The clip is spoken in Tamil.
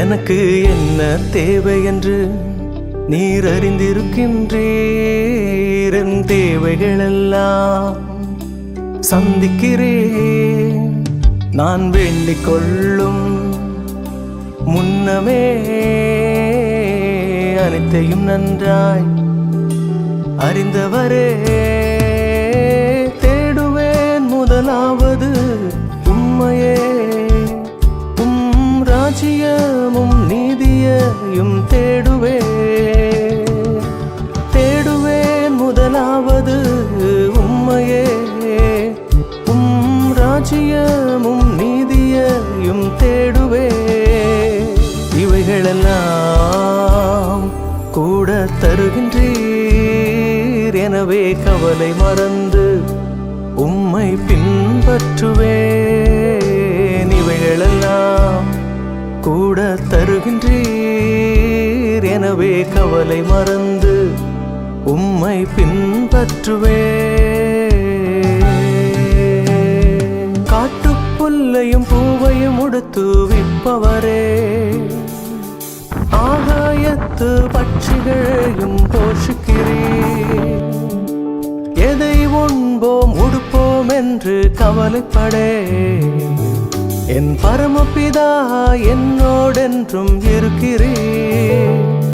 எனக்கு என்ன தேவை என்று நீர் அறிந்திருக்கின்றீர். என் தேவைகளெல்லாம் சந்திக்கிறேன். நான் வேண்டிக் கொள்ளும் முன்னமே அனைத்தையும் நன்றாய் அறிந்தவரே. தேடுவேன் முதலாவது உம்மையே, ராஜ்யமும் நீதியையும் தேடுவேன் முதலாவது உம்மையே, ராஜ்யமும் நீதியையும் தேடுவேன். இவைகளெல்லாம் கூட தருகின்றீர். எனவே கவலை மறந்து உம்மை பின்பற்றுவேன். இவைகளெல்லாம் கூட தருகின்றீர். எனவே கவலை மறந்து உம்மை பின்பற்றுவேன். காட்டுப்புல்லையும் பூவையும் உடுத்து விற்பவரே, ஆகாயத்து பட்சிகளையும் போஷிக்கிறீர். எதை உண்போம் உடுப்போம் என்று கவலைப்படே. என் பரமபிதா என்னோடென்றும் இருக்கிறீர்.